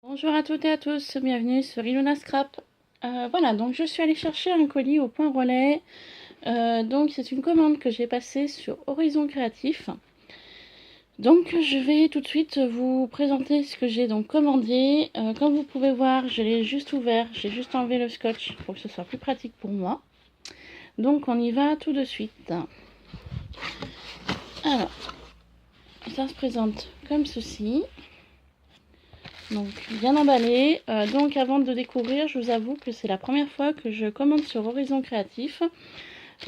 Bonjour à toutes et à tous, bienvenue sur Ilona Scrap. Voilà, donc je suis allée chercher un colis au point relais. Donc c'est une commande que j'ai passée sur Horizon Créatif. Donc je vais tout de suite vous présenter ce que j'ai donc commandé. Comme vous pouvez voir, je l'ai juste ouvert, j'ai juste enlevé le scotch pour que ce soit plus pratique pour moi. Donc on y va tout de suite. Alors, ça se présente comme ceci. Donc bien emballé. Donc avant de découvrir, je vous avoue que c'est la première fois que je commande sur Horizon Créatif.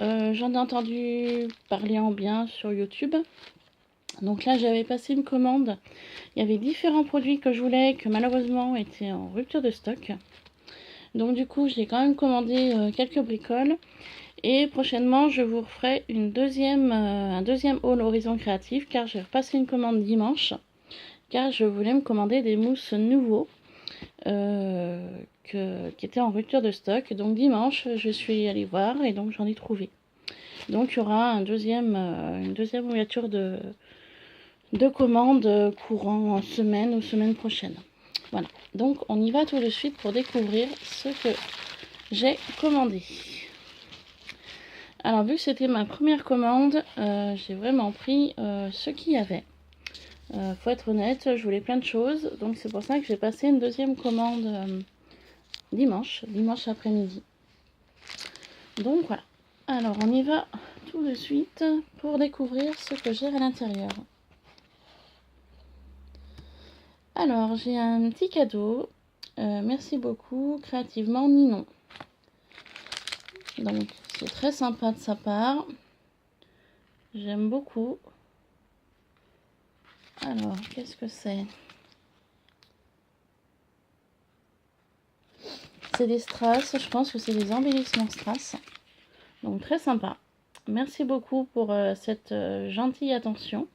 J'en ai entendu parler en bien sur YouTube. Donc là j'avais passé une commande. Il y avait différents produits que je voulais que malheureusement étaient en rupture de stock. Donc du coup j'ai quand même commandé quelques bricoles. Et prochainement je vous referai un deuxième haul Horizon Créatif car j'ai repassé une commande dimanche. Car je voulais me commander des mousses nouveaux qui étaient en rupture de stock. Donc dimanche, je suis allée voir et donc j'en ai trouvé. Donc il y aura une deuxième mouillature de commande courant semaine ou semaine prochaine. Voilà, donc on y va tout de suite pour découvrir ce que j'ai commandé. Alors vu que c'était ma première commande, j'ai vraiment pris ce qu'il y avait. Faut être honnête, je voulais plein de choses, donc c'est pour ça que j'ai passé une deuxième commande dimanche après-midi. Donc voilà. Alors on y va tout de suite pour découvrir ce que j'ai à l'intérieur. Alors j'ai un petit cadeau. Merci beaucoup, créativement Ninon. Donc c'est très sympa de sa part. J'aime beaucoup. Alors qu'est-ce que c'est ? C'est des strass, je pense que c'est des embellissements strass. Donc très sympa. Merci beaucoup pour cette gentille attention.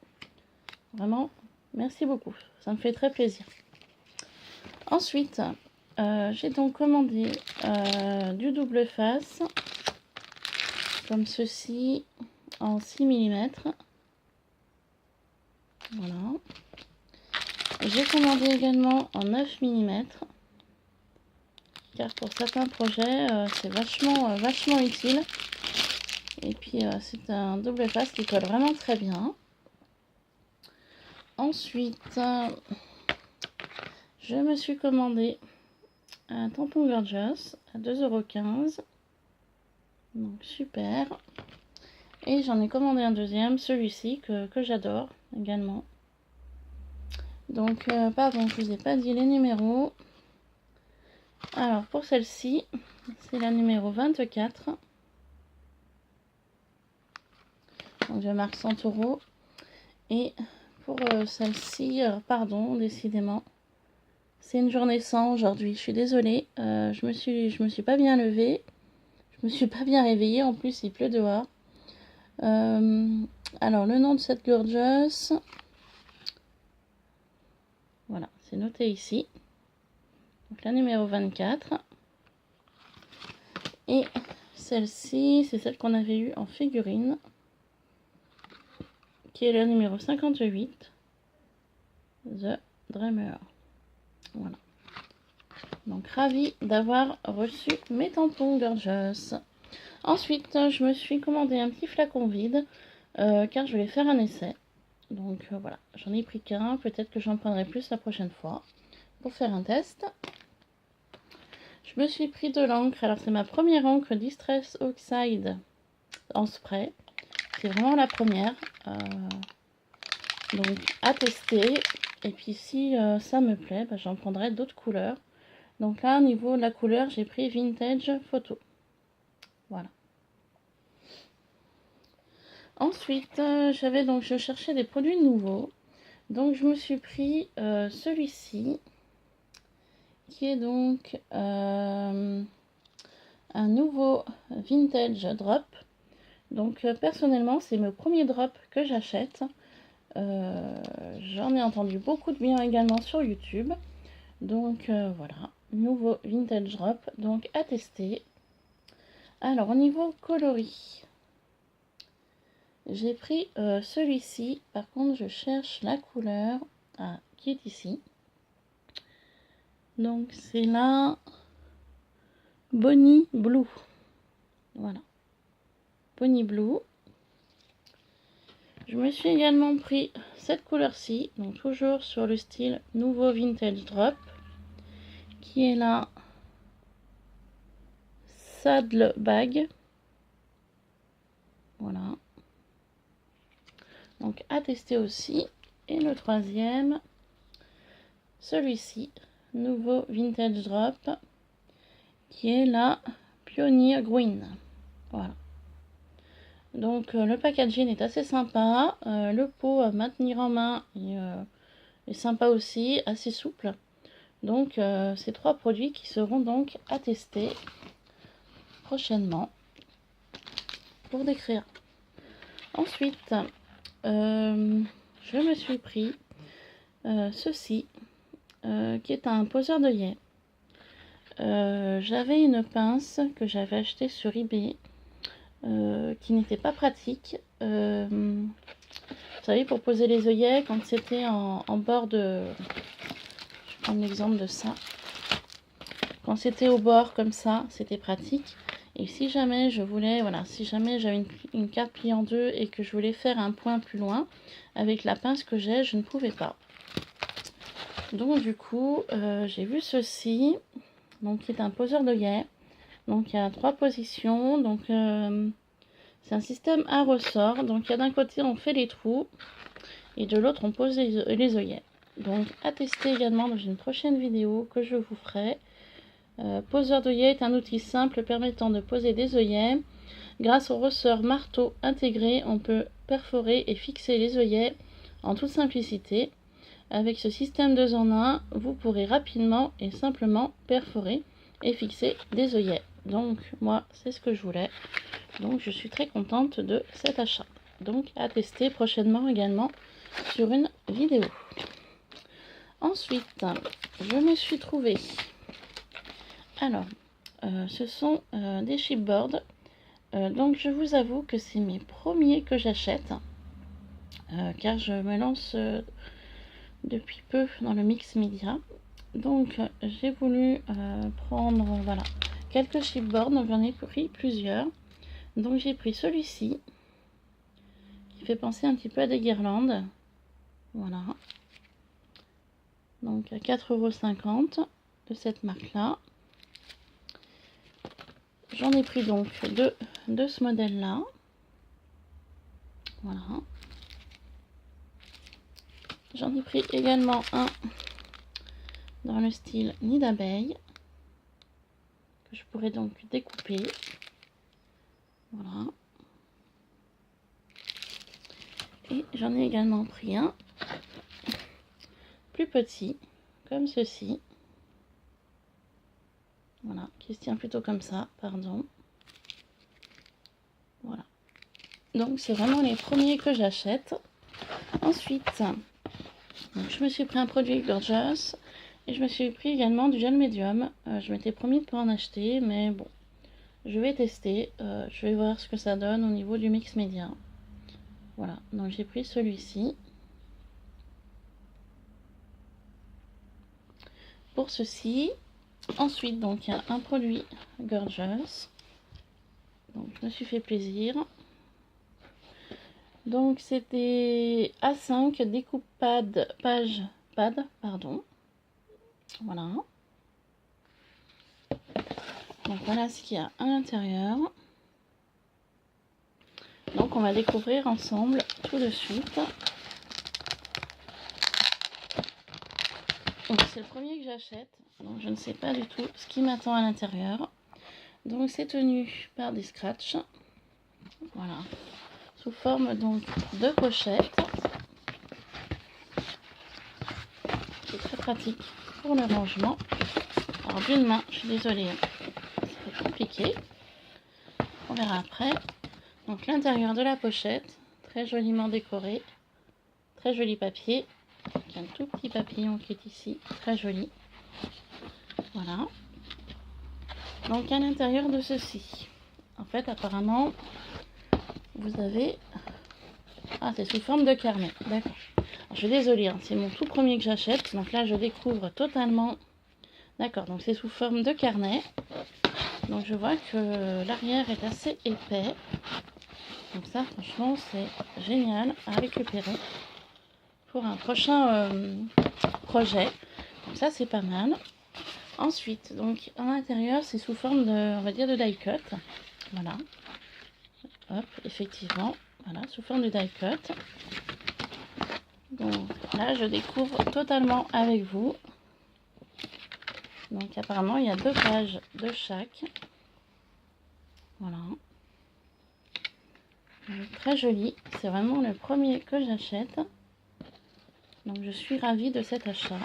Vraiment, merci beaucoup. Ça me fait très plaisir. Ensuite, j'ai donc commandé du double face. Comme ceci, en 6 mm. Voilà. J'ai commandé également en 9 mm. Car pour certains projets, c'est vachement utile. Et puis, c'est un double face qui colle vraiment très bien. Ensuite, je me suis commandé un tampon Gorgeous à 2,15 €. Donc super. Et j'en ai commandé un deuxième, celui-ci que j'adore également. Donc, pardon, je vous ai pas dit les numéros. Alors, pour celle-ci, c'est la numéro 24. Donc, je marque 100 €. Et pour celle-ci, pardon, décidément, c'est une journée sans aujourd'hui. Je suis désolée, je me suis pas bien levée. Je me suis pas bien réveillée. En plus, il pleut dehors. Alors, le nom de cette Gorgeous. Voilà, c'est noté ici. Donc, la numéro 24. Et celle-ci, c'est celle qu'on avait eue en figurine. Qui est la numéro 58. The Dreamer. Voilà. Donc, ravie d'avoir reçu mes tampons Gorgeous. Ensuite, je me suis commandé un petit flacon vide. Car je voulais faire un essai. Donc, voilà. J'en ai pris qu'un. Peut-être que j'en prendrai plus la prochaine fois. Pour faire un test. Je me suis pris de l'encre. Alors, c'est ma première encre Distress Oxide en spray. C'est vraiment la première. Donc, à tester. Et puis, si ça me plaît, bah, j'en prendrai d'autres couleurs. Donc là, au niveau de la couleur, j'ai pris Vintage Photo. Voilà. Ensuite, je cherchais des produits nouveaux. Donc, je me suis pris celui-ci. Qui est donc un nouveau Vintage Drop. Donc personnellement c'est le premier drop que j'achète. J'en ai entendu beaucoup de bien également sur YouTube. Donc voilà, nouveau Vintage Drop, donc à tester. Alors au niveau coloris, j'ai pris celui-ci. Par contre je cherche la couleur qui est ici. Donc c'est la Bonnie Blue. Voilà. Bonnie Blue. Je me suis également pris cette couleur-ci, donc toujours sur le style Nouveau Vintage Drop, qui est la Saddle Bag. Voilà. Donc à tester aussi. Et le troisième, celui-ci, Nouveau Vintage Drop, qui est la Pioneer Green. Voilà. Donc le packaging est assez sympa, le pot à maintenir en main est sympa aussi, assez souple. Donc ces trois produits qui seront donc à tester prochainement pour décrire. Ensuite, je me suis pris ceci, qui est un poseur d'œillets. J'avais une pince que j'avais achetée sur eBay, qui n'était pas pratique. Vous savez, pour poser les œillets, quand c'était en bord de... Je prends l'exemple de ça. Quand c'était au bord comme ça, c'était pratique. Et si jamais je voulais, voilà, si jamais j'avais une carte pliée en deux et que je voulais faire un point plus loin, avec la pince que j'ai, je ne pouvais pas. Donc du coup, j'ai vu ceci, donc qui est un poseur d'œillets. Donc il y a 3 positions, donc c'est un système à ressort. Donc il y a d'un côté on fait les trous et de l'autre on pose les œillets. Donc à tester également dans une prochaine vidéo que je vous ferai. Poseur d'œillets est un outil simple permettant de poser des œillets. Grâce au ressort marteau intégré, on peut perforer et fixer les œillets en toute simplicité. Avec ce système 2 en 1, vous pourrez rapidement et simplement perforer et fixer des œillets. Donc moi c'est ce que je voulais. Donc je suis très contente de cet achat. Donc à tester prochainement également sur une vidéo. Ensuite, je me suis trouvé. Alors, ce sont des chipboards. Donc je vous avoue que c'est mes premiers que j'achète. Car je me lance depuis peu dans le mix média. Donc j'ai voulu prendre voilà, quelques chipboards. Donc j'en ai pris plusieurs. Donc j'ai pris celui-ci. Qui fait penser un petit peu à des guirlandes. Voilà. Donc à 4,50 € de cette marque-là. J'en ai pris donc deux de ce modèle-là. Voilà. J'en ai pris également un dans le style nid d'abeille, que je pourrais donc découper. Voilà. Et j'en ai également pris un plus petit, comme ceci. Voilà, qui se tient plutôt comme ça, pardon. Voilà. Donc c'est vraiment les premiers que j'achète. Ensuite, donc, je me suis pris un produit Gorgeous. Et je me suis pris également du gel médium. Je m'étais promis de ne pas en acheter, mais bon, je vais tester. Je vais voir ce que ça donne au niveau du mix média. Voilà, donc j'ai pris celui-ci. Pour ceci, ensuite, donc il y a un produit Gorgeous. Donc je me suis fait plaisir. Donc c'était A5 découpage pad, pardon. Voilà. Donc voilà ce qu'il y a à l'intérieur. Donc on va découvrir ensemble tout de suite. Donc c'est le premier que j'achète. Donc je ne sais pas du tout ce qui m'attend à l'intérieur. Donc c'est tenu par des scratchs. Voilà. Sous forme donc de pochette. C'est très pratique pour le rangement. Alors d'une main, je suis désolée, c'est compliqué. On verra après. Donc l'intérieur de la pochette, très joliment décoré. Très joli papier. Il y a un tout petit papillon qui est ici, très joli. Voilà. Donc à l'intérieur de ceci, en fait apparemment, vous avez... Ah, c'est sous forme de carnet, d'accord. Je suis désolée, hein, c'est mon tout premier que j'achète. Donc là, je découvre totalement D'accord, donc c'est sous forme de carnet. Donc je vois que l'arrière est assez épais. Donc ça, franchement, c'est génial à récupérer pour un prochain projet. Donc ça, c'est pas mal. Ensuite, donc à l'intérieur, c'est sous forme de, on va dire, de die cut. Voilà. Hop, effectivement. Voilà, sous forme de die cut. Donc là, je découvre totalement avec vous. Donc apparemment, il y a 2 pages de chaque. Voilà. Donc, très joli. C'est vraiment le premier que j'achète. Donc je suis ravie de cet achat.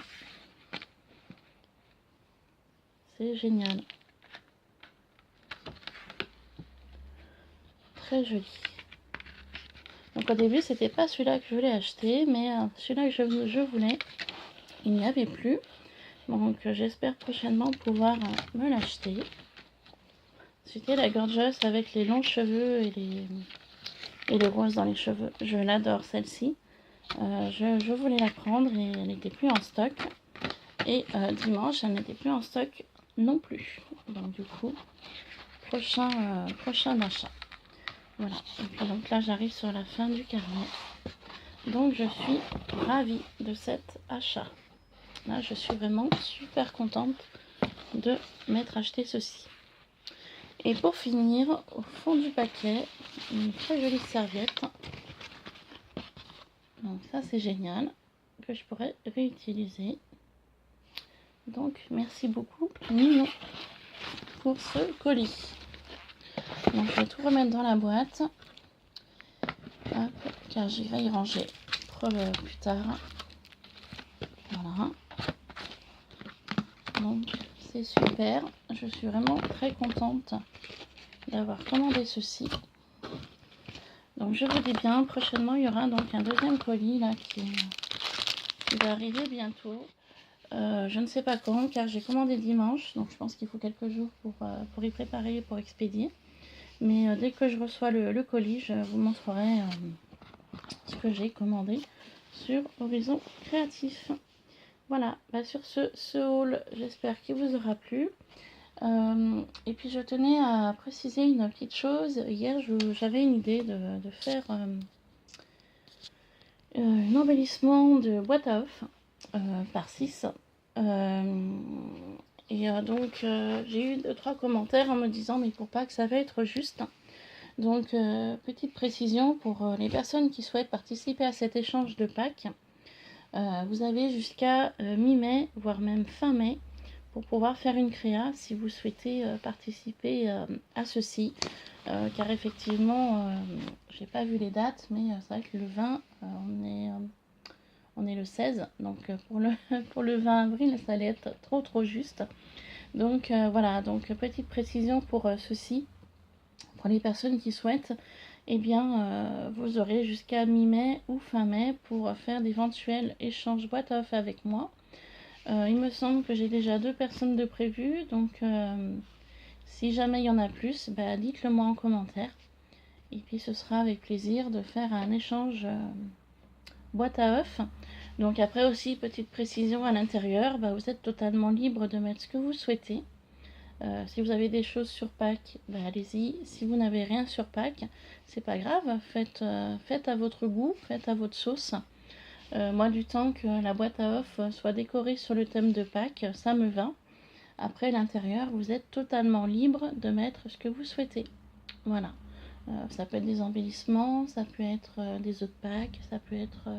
C'est génial. Très joli. Donc au début, c'était pas celui-là que je voulais acheter, mais celui-là que je voulais, il n'y avait plus. Donc j'espère prochainement pouvoir me l'acheter. C'était la Gorgeous avec les longs cheveux et les roses dans les cheveux. Je l'adore celle-ci. Je voulais la prendre et elle n'était plus en stock. Et dimanche, elle n'était plus en stock non plus. Donc du coup, prochain achat. Voilà. Et puis donc là, j'arrive sur la fin du carnet. Donc je suis ravie de cet achat. Là, je suis vraiment super contente de m'être acheté ceci. Et pour finir, au fond du paquet, une très jolie serviette. Donc ça, c'est génial, que je pourrais réutiliser. Donc merci beaucoup Nino pour ce colis. Donc je vais tout remettre dans la boîte. Hop, car j'irai y ranger plus tard. Voilà. Donc c'est super. Je suis vraiment très contente d'avoir commandé ceci. Donc je vous dis bien, prochainement il y aura donc un deuxième colis là qui va arriver bientôt. Je ne sais pas quand, car j'ai commandé dimanche, donc je pense qu'il faut quelques jours pour y préparer, pour expédier. Mais dès que je reçois le colis, je vous montrerai ce que j'ai commandé sur Horizon Créatif. Voilà, bah sur ce haul, j'espère qu'il vous aura plu. Et puis je tenais à préciser une petite chose. Hier, j'avais une idée de faire un embellissement de boîte à œufs par 6. Donc j'ai eu 2-3 commentaires en me disant mais pour pas que ça va être juste. Donc petite précision pour les personnes qui souhaitent participer à cet échange de Pâques. Vous avez jusqu'à mi-mai, voire même fin mai, pour pouvoir faire une créa si vous souhaitez participer à ceci. Car effectivement, j'ai pas vu les dates, mais c'est vrai que le 20, on est le 16, donc pour le 20 avril, ça allait être trop juste. Donc voilà, donc petite précision pour ceci, pour les personnes qui souhaitent, eh bien vous aurez jusqu'à mi-mai ou fin mai pour faire d'éventuels échanges boîte à œufs avec moi. Il me semble que j'ai déjà 2 personnes de prévues, donc si jamais il y en a plus, bah, dites-le moi en commentaire. Et puis ce sera avec plaisir de faire un échange boîte à œufs. Donc après aussi, petite précision à l'intérieur, bah, vous êtes totalement libre de mettre ce que vous souhaitez. Si vous avez des choses sur Pâques, bah, allez-y. Si vous n'avez rien sur Pâques, c'est pas grave, faites à votre goût, faites à votre sauce. Moi, du temps que la boîte à œufs soit décorée sur le thème de Pâques, ça me va. Après, l'intérieur, vous êtes totalement libre de mettre ce que vous souhaitez. Voilà. Ça peut être des embellissements, ça peut être des œufs de Pâques, ça peut être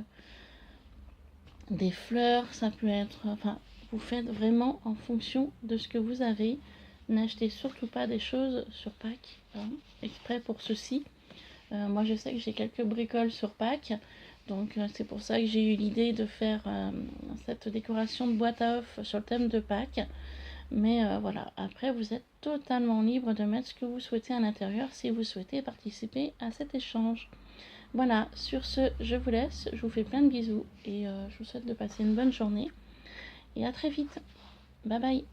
des fleurs, ça peut être... Enfin, vous faites vraiment en fonction de ce que vous avez. N'achetez surtout pas des choses sur Pâques, hein, exprès pour ceci. Moi, je sais que j'ai quelques bricoles sur Pâques. Donc c'est pour ça que j'ai eu l'idée de faire cette décoration de boîte à œufs sur le thème de Pâques. Mais voilà, après vous êtes totalement libre de mettre ce que vous souhaitez à l'intérieur si vous souhaitez participer à cet échange. Voilà, sur ce, je vous laisse, je vous fais plein de bisous et je vous souhaite de passer une bonne journée. Et à très vite. Bye bye.